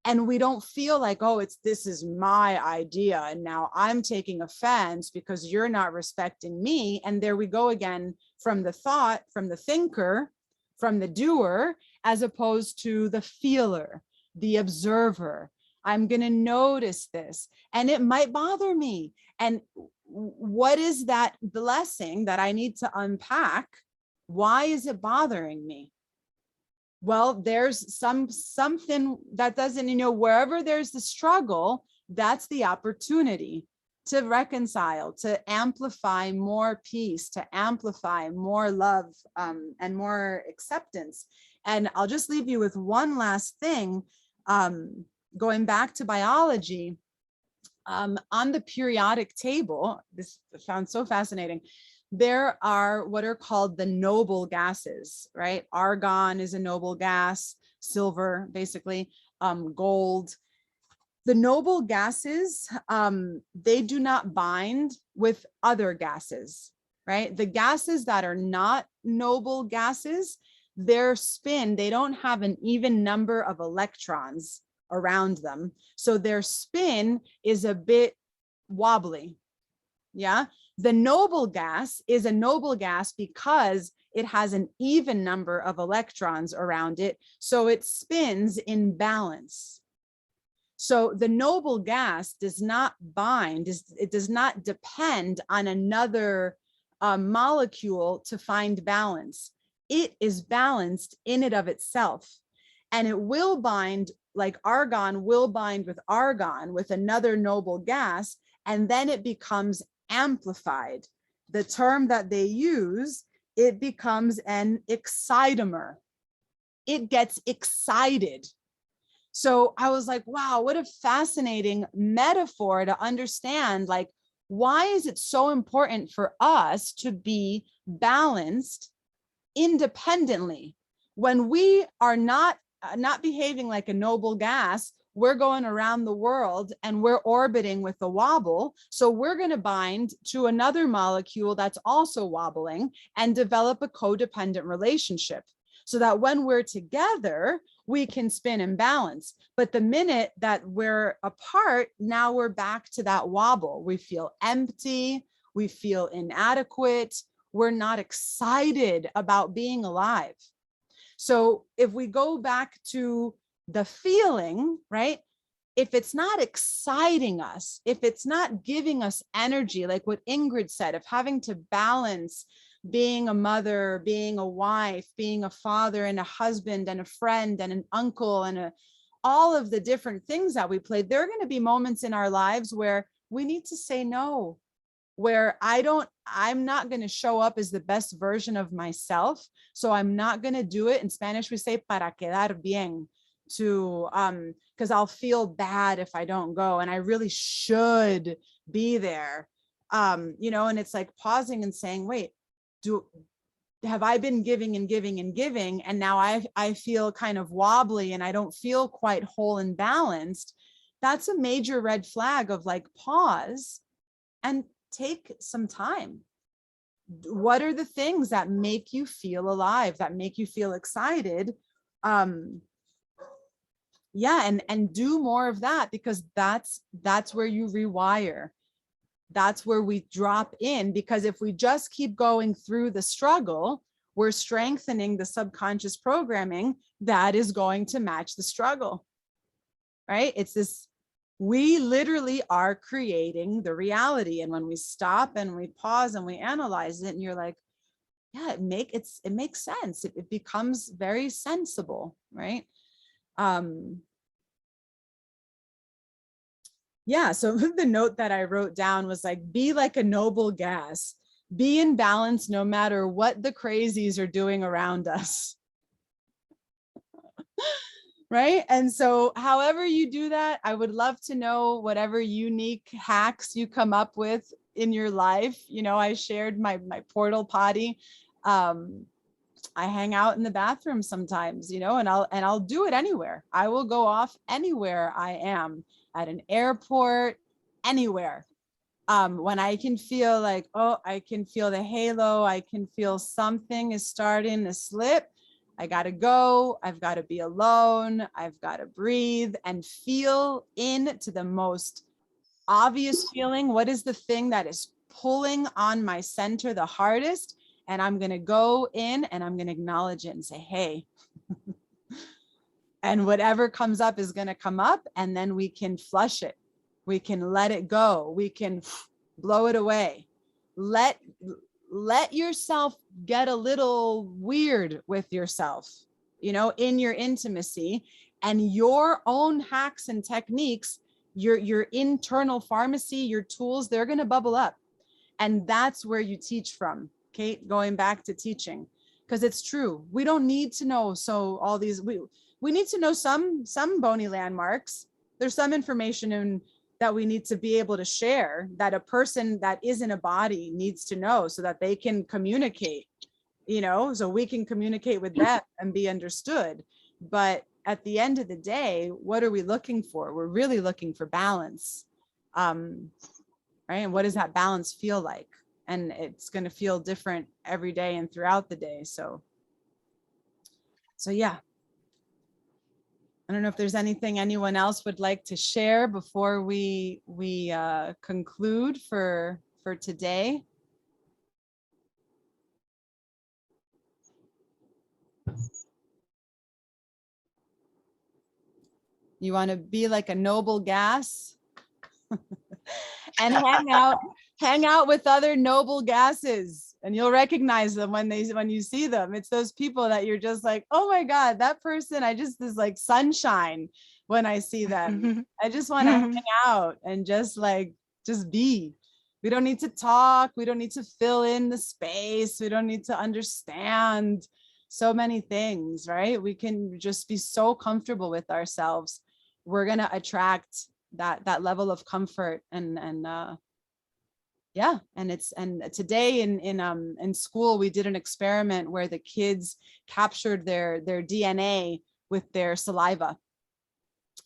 And we don't feel like, oh, this is my idea and now I'm taking offense because you're not respecting me. And there we go again, from the thought, from the thinker, from the doer, as opposed to the feeler, the observer. I'm going to notice this and it might bother me. And what is that blessing that I need to unpack? Why is it bothering me? Well, there's something that doesn't, wherever there's the struggle, that's the opportunity to reconcile, to amplify more peace, to amplify more love, and more acceptance. And I'll just leave you with one last thing. Going back to biology, on the periodic table, this sounds so fascinating. There are what are called the noble gases, right? Argon is a noble gas, silver, basically, gold. The noble gases, they do not bind with other gases, right? The gases that are not noble gases, their spin, they don't have an even number of electrons around them. So their spin is a bit wobbly. Yeah. The noble gas is a noble gas because it has an even number of electrons around it. So it spins in balance. So the noble gas does not bind, it does not depend on another molecule to find balance. It is balanced in and of itself. And it will bind, like argon will bind with argon with another noble gas, and then it becomes amplified. The term that they use, it becomes an excitomer. It gets excited. So I was like, wow, what a fascinating metaphor to understand. Like, why is it so important for us to be balanced independently? When we are not behaving like a noble gas, we're going around the world and we're orbiting with a wobble. So we're going to bind to another molecule that's also wobbling and develop a codependent relationship so that when we're together, we can spin and balance. But the minute that we're apart, now we're back to that wobble. We feel empty, we feel inadequate, we're not excited about being alive. So if we go back to the feeling, right? If it's not exciting us, if it's not giving us energy, like what Ingrid said, of having to balance being a mother, being a wife, being a father and a husband and a friend and an uncle and all of the different things that we play, there are going to be moments in our lives where we need to say no, where I'm not going to show up as the best version of myself. So I'm not going to do it. In Spanish, we say para quedar bien, because I'll feel bad if I don't go. And I really should be there. And it's like pausing and saying, wait, have I been giving and giving and giving? And now I feel kind of wobbly and I don't feel quite whole and balanced. That's a major red flag of like, pause and take some time. What are the things that make you feel alive, that make you feel excited? Yeah, and do more of that, because that's where you rewire. That's where we drop in, because if we just keep going through the struggle, we're strengthening the subconscious programming that is going to match the struggle, right? It's this, we literally are creating the reality. And when we stop and we pause and we analyze it, and you're like, yeah, it makes sense. It becomes very sensible, right? Yeah, so the note that I wrote down was like, be like a noble gas, be in balance no matter what the crazies are doing around us. Right. And so however you do that, I would love to know whatever unique hacks you come up with in your life. You know, I shared my portal potty. I hang out in the bathroom sometimes, you know, and I'll do it anywhere. I will go off anywhere I am, at an airport, anywhere. When I can feel like, oh, I can feel the halo, I can feel something is starting to slip. I got to go. I've got to be alone. I've got to breathe and feel into the most obvious feeling. What is the thing that is pulling on my center the hardest? And I'm going to go in and I'm going to acknowledge it and say, hey, and whatever comes up is going to come up, and then we can flush it. We can let it go. We can blow it away. Let yourself get a little weird with yourself, you know, in your intimacy, and your own hacks and techniques, your internal pharmacy, your tools, they're going to bubble up. And that's where you teach from, Kate, going back to teaching, because it's true. We don't need to know. So all these, we need to know some bony landmarks. There's some information in that we need to be able to share, that a person that is in a body needs to know, so that they can communicate, you know, so we can communicate with them and be understood. But at the end of the day, what are we looking for? We're really looking for balance. Right? And what does that balance feel like? And it's going to feel different every day and throughout the day. So yeah. I don't know if there's anything anyone else would like to share before we conclude for today. You want to be like a noble gas and hang out with other noble gases, and you'll recognize them when you see them. It's those people that you're just like, oh my God, that person, this like sunshine when I see them. I just want to hang out and just be. We don't need to talk. We don't need to fill in the space. We don't need to understand so many things, right? We can just be so comfortable with ourselves. We're going to attract that level of comfort and yeah. And today in school, we did an experiment where the kids captured their DNA with their saliva.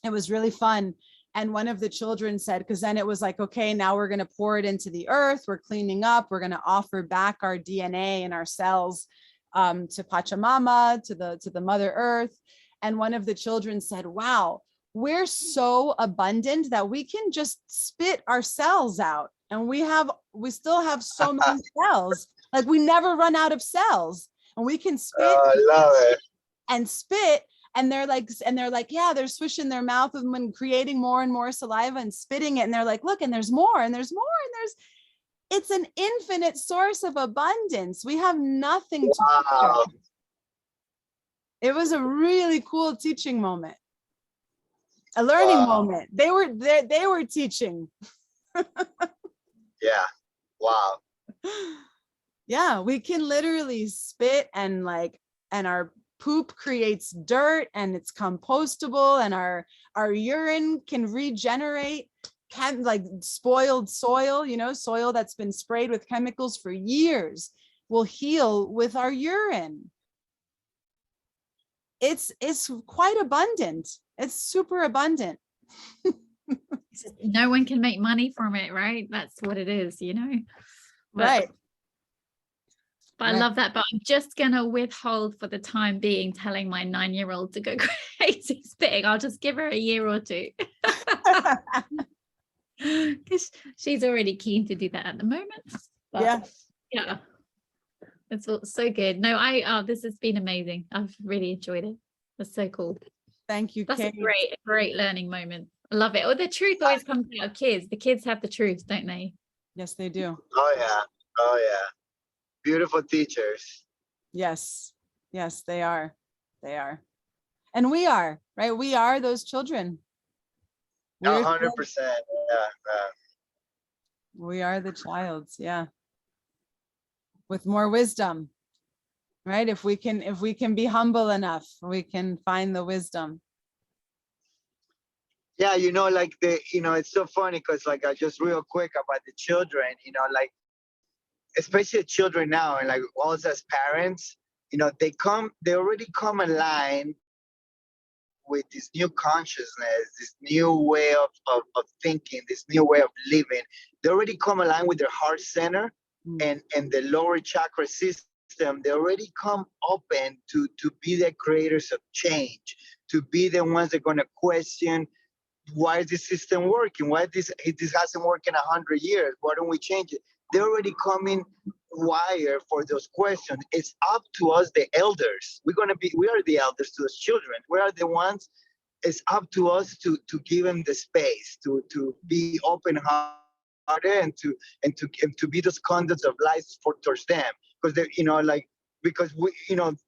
It was really fun. And one of the children said, because then it was like, okay, now we're going to pour it into the earth. We're cleaning up. We're going to offer back our DNA and our cells to Pachamama, to the Mother Earth. And one of the children said, wow, we're so abundant that we can just spit our cells out. And we still have so many cells. Like we never run out of cells. And we can spit I love it. and spit. And they're like, yeah, they're swishing their mouth and creating more and more saliva and spitting it. And they're like, look, and there's more and there's more and it's an infinite source of abundance. We have nothing to Wow. do. It was a really cool teaching moment, a learning moment. They were teaching. Yeah. Wow. Yeah, we can literally spit and our poop creates dirt and it's compostable, and our urine can regenerate spoiled soil, soil that's been sprayed with chemicals for years will heal with our urine. It's quite abundant. It's super abundant. No one can make money from it, right? That's what it is, Right. But I love that. But I'm just going to withhold for the time being telling my 9-year-old to go crazy spitting. I'll just give her a year or two. Because she's already keen to do that at the moment. But yeah. It's so good. No, this has been amazing. I've really enjoyed it. That's so cool. Thank you, That's Kate. a great learning moment. I love it. Oh, the truth always comes out of kids. The kids have the truth, don't they? Yes, they do. Oh yeah. Oh yeah. Beautiful teachers. Yes. Yes, they are. They are. And we are, right? We are those children. We're 100%. Yeah. we are the childs, yeah. With more wisdom, right? If we can be humble enough, we can find the wisdom. Yeah, like it's so funny because like I just real quick about the children, like especially children now, and like us as parents, they already come aligned with this new consciousness, this new way of thinking, this new way of living. They already come aligned with their heart center and the lower chakra system. They already come open to be the creators of change, to be the ones that are going to question why is this system working? Why this hasn't worked in 100 years? Why don't we change it? They're already coming wired for those questions. It's up to us, the elders. We are the elders to those children. We are the ones. It's up to us to give them the space to be open-hearted and to be those conduits of life towards them, because they because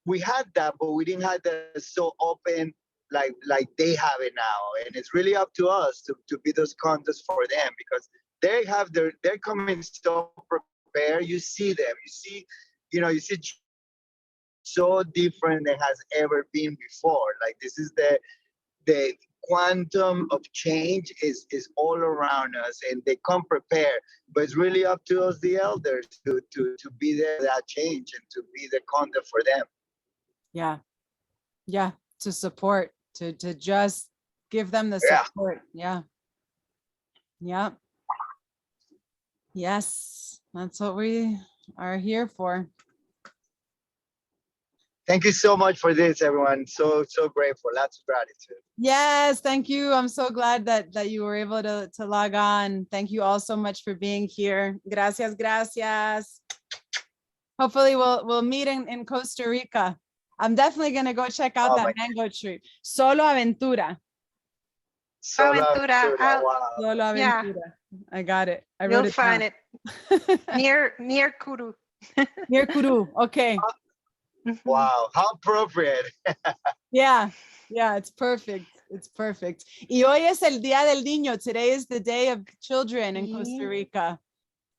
we had that, but we didn't have that so open like they have it now. And it's really up to us to be those conduits for them, because they're coming so prepared. You see them, you see so different than has ever been before. Like this is the quantum of change is all around us, and they come prepared. But it's really up to us, the elders, to be there for that change and to be the conduit for them. Yeah. Yeah. To support, to just give them the Yeah. support. Yeah. Yeah. Yes. That's what we are here for. Thank you so much for this, everyone. So grateful. Lots of gratitude. Yes, thank you. I'm so glad that you were able to log on. Thank you all so much for being here. Gracias, gracias. Hopefully we'll meet in Costa Rica. I'm definitely gonna go check out that mango tree. Solo Aventura. Solo Aventura. wow. Solo Yeah. Aventura. I got it. I wrote You'll it find down. it near Kuru. Near Kuru. Okay. Wow, how appropriate. Yeah, it's perfect. It's perfect. Y hoy es el Día del Niño. Today is the Day of Children in Costa Rica.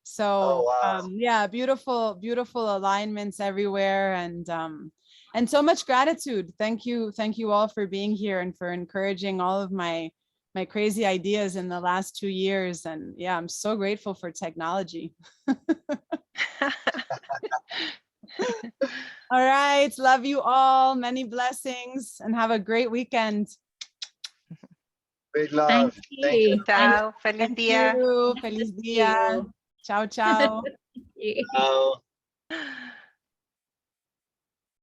So wow. yeah, beautiful alignments everywhere, and so much gratitude. Thank you all for being here and for encouraging all of my crazy ideas in the last 2 years. And yeah, I'm so grateful for technology. All right, love you all. Many blessings and have a great weekend. Big love. Thank you. Ciao. Feliz Thank día. you. Feliz día. Ciao, ciao. Thank you. Ciao.